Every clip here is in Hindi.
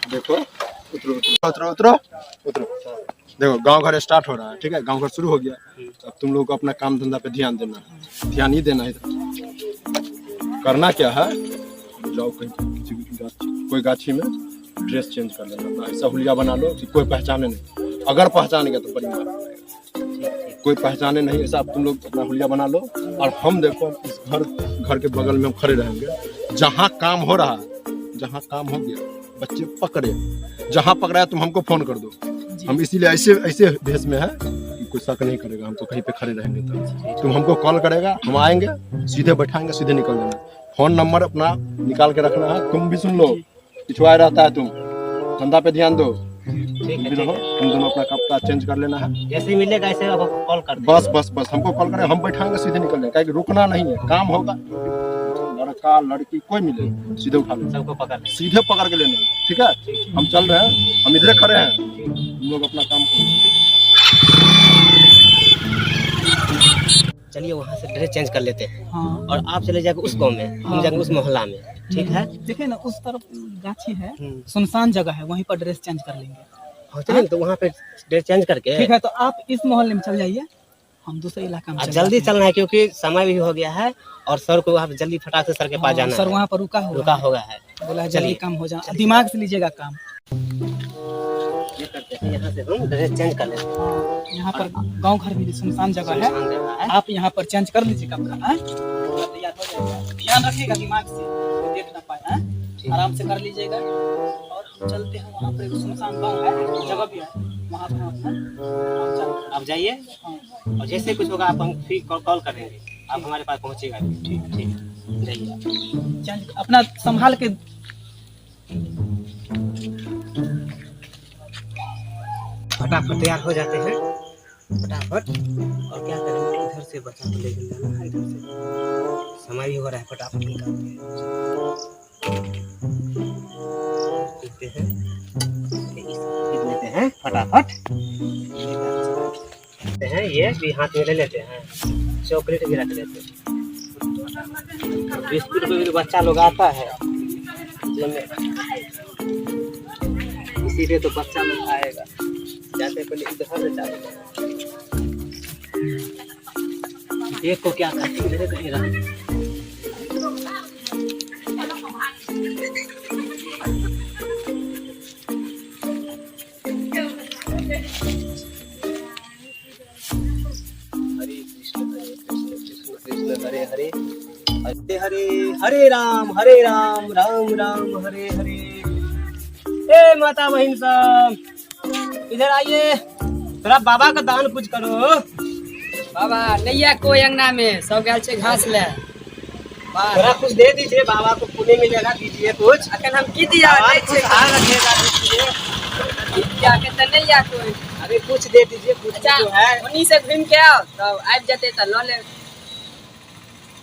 देखो उतरो उतरो उतरो उतरो। देखो गांव घर स्टार्ट हो रहा है, ठीक है, गांव घर शुरू हो गया। अब तुम लोग को अपना काम धंधा पे ध्यान देना है, ध्यान ही देना है। करना क्या है, जाओ कहीं कोई गाछी में ड्रेस चेंज कर लेना, ऐसा हुलिया बना लो कि कोई पहचाने नहीं। अगर पहचानेगा तो बड़ी मार पड़ेगा। कोई पहचाने नहीं, ऐसा तुम लोग अपना हुलिया बना लो। और हम देखो इस घर के बगल में हम खड़े रहेंगे। जहाँ काम हो रहा है, जहाँ काम हो गया बच्चे पकड़े, जहाँ पकड़ा है तुम हमको फोन कर दो। हम इसीलिए ऐसे ऐसे भेष में है कि कोई शक नहीं करेगा, हम तो कहीं पे खड़े रहेंगे। तो तुम हमको कॉल करेगा, हम आएंगे, सीधे बैठाएंगे, सीधे निकल जाना। फोन नंबर अपना निकाल के रखना है। तुम भी सुन लो, पिछुआ रहता है, तुम धंधा पे ध्यान दो। ठीक है, तुम दोनों अपना कपड़ा चेंज कर लेना है। जैसे मिलेगा ऐसे आपको कॉल कर बस बस बस हमको कॉल करें, हम बैठाएंगे, सीधे निकल जाएंगे। क्योंकि रुकना नहीं है, काम होगा। लड़का लड़की कोई मिले सीधे उठा लो, सबको पकड़ सीधे पकड़ के लेना। ठीक है, हम चल रहे हैं, हम इधर खड़े हैं, तुम लोग अपना काम करो। चलिए वहाँ से ड्रेस चेंज कर लेते हैं। हाँ। और आप चले जाएंगे उस गांव में, हम जाएंगे उस मोहल्ला में। ठीक है, देखिए ना उस तरफ गाछी है, सुनसान जगह है, वहीं पर ड्रेस चेंज कर लेंगे। हाँ चलिए, तो वहाँ पे ड्रेस चेंज करके। ठीक है, तो आप इस मोहल्ले में चल जाइए, हम दूसरे इलाका में जल्दी चलना है क्योंकि समय भी हो गया है। और सर को वहाँ पे जल्दी फटाक से सर के पास जाना है। सर वहाँ पर रुका होगा है, बोला जल्दी काम हो जाए, दिमाग से लीजिएगा काम। ये करते हैं, यहाँ से हम ड्रेस चेंज कर लेते हैं। यहाँ पर गांव घर भी सुनसान जगह है, आप यहाँ पर चेंज कर लीजिए कपड़ा। ध्यान रखिएगा दिमाग से, कोई देख ना पाए। आराम से कर लीजिएगा। और हम चलते हैं, वहाँ पर सुनसान गांव है, जगह भी है, वहाँ पर हम आप जाइए। और जैसे कुछ होगा आप हम फिर कॉल करेंगे, आप हमारे पास पहुँचेगा। ठीक ठीक, जाइए अपना संभाल के। फटाफट तैयार हो जाते हैं, फटाफट। और क्या करेंगे, इधर से बच्चा को लेकर जाना है, इधर से समय भी हो रहा है, फटाफट निकालते हैं फटाफट हैं। ये भी हाथ में ले लेते हैं, चॉकलेट भी रख लेते हैं, बिस्कुट भी बच्चा लोग आता है, इसीलिए तो बच्चा लोग खाएगा। जाते पहले इधर से जाते, देखो क्या करते हैं। हरे हरे हरे हरे, हरे राम राम राम हरे हरे। ए माता बहन सब इधर आइए, थोड़ा बाबा का दान कुछ करो। बाबा नैया कोई अंगना में सब गल छे घास ले, थोड़ा कुछ दे दीजिए बाबा को, पुण्य मिलेगा, दीजिए कुछ। अखन हम की दिया नहीं छे रखेगा, दीजिए क्या के त नैया कोई। अरे कुछ दे दीजिए, कुछ जो है। उन्हीं से घूम के आओ, तब आबि जते त ल ले।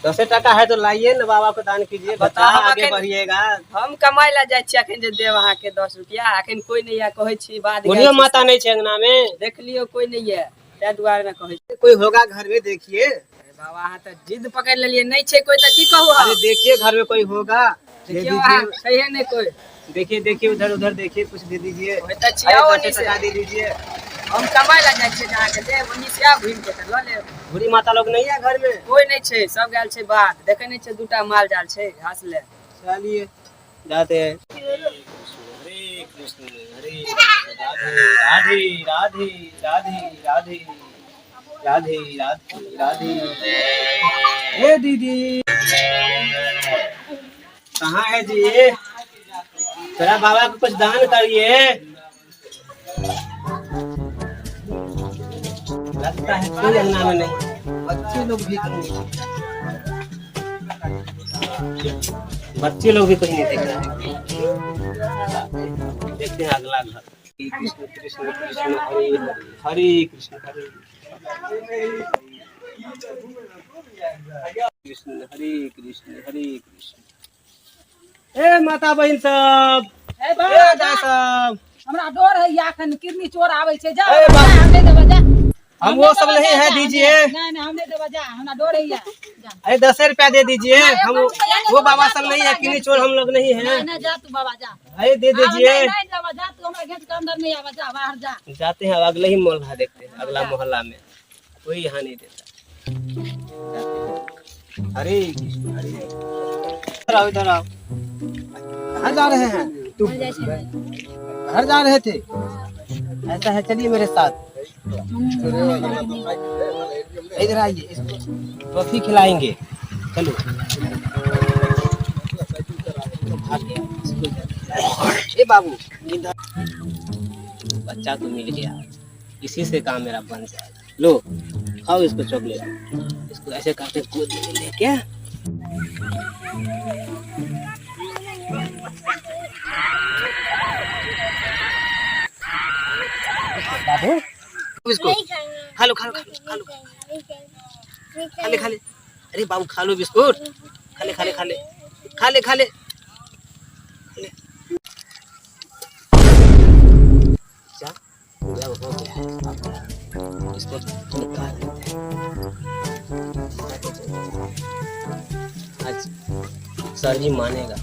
10 टका है तो लाइए ना, बाबा को दान कीजिए, बता आगे बढ़िएगा। हम कमाई ला जाय छी, अखन जे देव अहाँ के 10 रुपया, अखन कोई नहीं है कहै छी। बाद बोलियो माता नहीं छे अंगना में, देख लियो कोई नहीं है, ते दुआरे न कहै छी। कोई होगा घर में, देखिए। बाबा अहाँ त जिद पकड़ लेलिए, नहीं छे कोई त की कहू। अरे देखिए घर में कोई होगा, दे दीजिए। कहिए नहीं कोई, देखिए देखिए उधर उधर देखिए, कुछ दे दीजिए। दे दीजिए, हम कमाई ला जाय छी, जहाँ के दे उन्हीं से आ घूम के त ल ले। बूढ़ी माता लोग नहीं है घर में, कोई नहीं छे, सब गेल छे बाहर। देखे नहीं छे दूटा माल जाल छे घास ले। चलिए जाते हैं। हरे कृष्ण हरे राधे राधे राधे राधे राधे राधे राधे। ए दीदी कहाँ है जी, तेरा बाबा को कुछ दान करिए। लगता है कोई अंगना में नहीं, बच्चे लोग भी कहीं, बच्चे लोग भी कहीं नहीं देख रहे। देखते हैं अगला घर। कृष्ण कृष्ण कृष्ण हरे हरे कृष्ण हरे कृष्ण हरे कृष्ण हरे कृष्ण। ए माता बहन सब, ए बा, ए राजा सब, हमरा डर है या खन किडनी चोर आवे छे। जा ए बा, हम नहीं देबा जा। हम वो सब नहीं है, दीजिए। नहीं नहीं हम नहीं देबा जा, हमरा डर है या। जा अरे 10 रुपया दे दीजिए। हम वो बाबा सब नहीं है, किन्हीं चोर हम लोग नहीं है। नहीं नहीं जा तू बाबा जा। अरे दे दीजिए। नहीं नहीं जावा जा, तू हमरा गेट के अंदर नहीं आवा, जा बाहर जा। जाते हैं, अब अगले ही मोहल्ला देखते हैं, अगला मोहल्ला में कोई यहाँ नहीं देता। अरे इधर आओ, इधर आओ। कहाँ जा रहे हैं? घर जा रहे थे? ऐसा है, चलिए मेरे साथ। इधर आइए, इसको ट्रॉफी खिलाएंगे। चलो। ए बाबू, इधर बच्चा तो मिल गया, इसी से काम मेरा बन जाएगा। लो खाओ इसको चॉकलेट, इसको ऐसे करके गोद में लेके बाबू इसको खा लो, खा लो, खा लो, खा ले, खा ले। अरे बाबू खा लो बिस्कुट, खा ले, खा ले, खा ले, खा ले, खा ले, खा ले। क्या पूरा हो गया है, इसको निकाल देते हैं। आज सर जी मानेगा।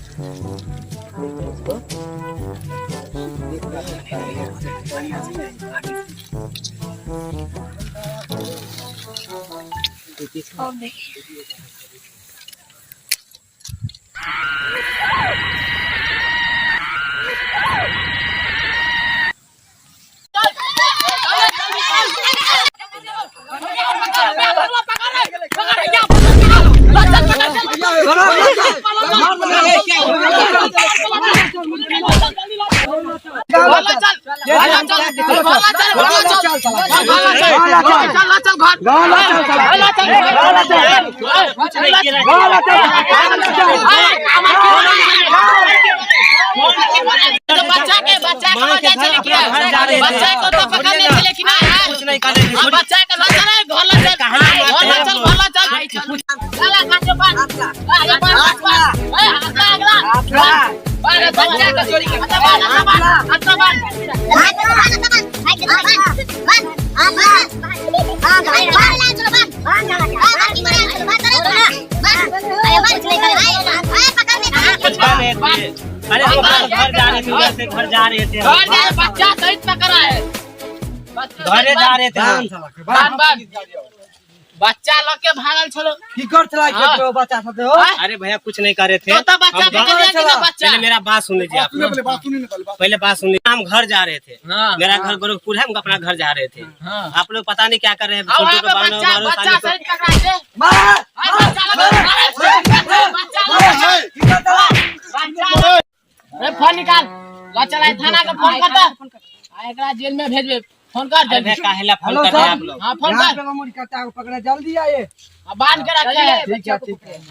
अरे घर जा रहे थे, बच्चा सहित पकड़ा है, घरे जा रहे थे। बच्चा लोग के भागल छलो की कर चला के बच्चा सब हो। अरे भैया कुछ नहीं कर रहे थे, तो बच्चा के चले कि ना बच्चा। पहले मेरा बात सुन लीजिए आप लोग, पहले बात सुन लीजिए। हम घर जा रहे थे, मेरा घर गोरखपुर है, हम अपना घर जा रहे थे। आप लोग पता नहीं क्या कर रहे हैं, छोटे को मारो मारो बच्चा सहित पकड़ा है, फोन निकाल, चला थाना का फोन करता, एकरा जेल में भेजबे, फोन कर जल्दी। काहेला फोन कर रहे हैं आप लोग? हां फोन कर, पकड़ा जल्दी आइए, बांध के रखे है।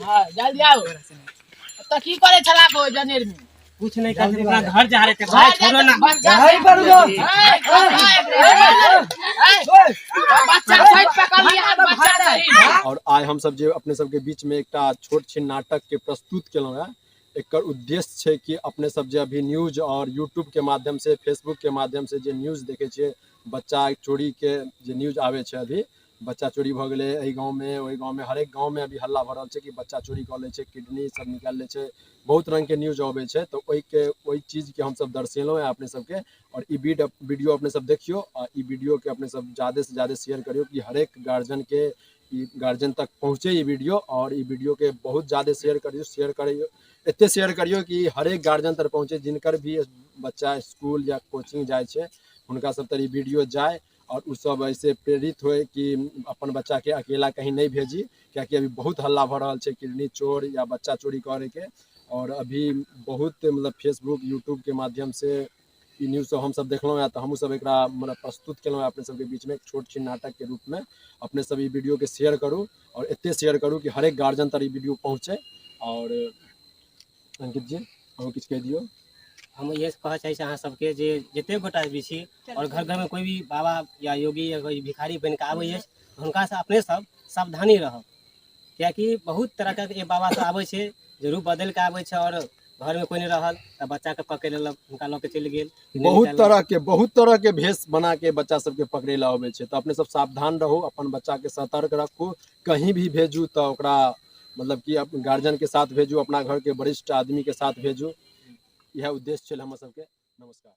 हां जल्दी आओ। तो की करे छला को जनेर में? कुछ नहीं कर रहे, अपना घर जा रहे थे। भाई छोड़ो ना, भाई पर दो, बच्चा सहित पकड़ लिया है, बच्चा सहित। और आज हम सब जो अपने सबके बीच में एक छोट छिन नाटक के प्रस्तुत केलहुँ है। एकर उद्देश्य है कि अपने सब जो अभी न्यूज और यूट्यूब के माध्यम से, फेसबुक के माध्यम से जो न्यूज देखे छे, बच्चा चोरी के जो न्यूज आवे छे, अभी बच्चा चोरी भ गेले एहि गाँव में, ओहि गाँव में, हरेक गाँव में अभी हल्ला भरल छे कि बच्चा चोरी कर ले छे, किडनी सब निकाल ले छे, बहुत रंग के न्यूज आवे छे। तो ओहि चीज के हम सब दर्शेलहुँ है अपने सबके। और ई वीडियो अपने सब देखियो, और ई वीडियो के अपने सब ज़्यादा से ज़्यादा शेयर करियो कि हरेक गार्जियन के गार्जियन तक पहुँचे ये वीडियो। और ई वीडियो के बहुत ज़्यादा शेयर करियो, एते शेयर करियो कि हरेक गार्जियन तक पहुँचे, जिनकर भी बच्चा स्कूल या कोचिंग जाए छे उनका सब तरी वीडियो जाए, और उ सब ऐसे प्रेरित होए कि अपन बच्चा के अकेला कहीं नहीं भेजी, क्योंकि अभी बहुत हल्ला भ रहा है किडनी चोर या बच्चा चोरी करे के। और अभी बहुत मतलब फेसबुक यूट्यूब के माध्यम से ई न्यूज सब हम सब देखलों है, तो हम सब एक मतलब प्रस्तुत केलों अपने सबके बीच में एक छोट छिन नाटक के रूप में। अपने सब ई वीडियो के शेयर करूँ, और एते शेयर करूँ कि हरेक गार्जियन तक ई वीडियो पहुँचे। और अंकित जी हम किछु कह दियो। हम ये कह चाहे अहाँ सबके जे जते गोटा भी छी, और घर घर में कोई भी बाबा या योगी या कोई भिखारी बन के आबै छै, हुनका से अपने सब सावधानी रहब, कियाकि बहुत तरह के बाबा सब आबै छै, जे रूप बदल के आबै छै, और घर में कोई नहीं रहल तब बच्चा के पकड़ लेलक हुनका लऽ के चलि गेल। बहुत तरह के भेष बना के बच्चा सबके पकड़े ला अबै छै। तो अपने सब सावधान रहो, अपन बच्चा के सतर्क रखो। कहीं भी भेजू तो ओकरा मतलब कि गार्जियन के साथ भेजू, अपना घर के वरिष्ठ आदमी के साथ भेजू। यह उद्देश्य छल हमर सबके। नमस्कार।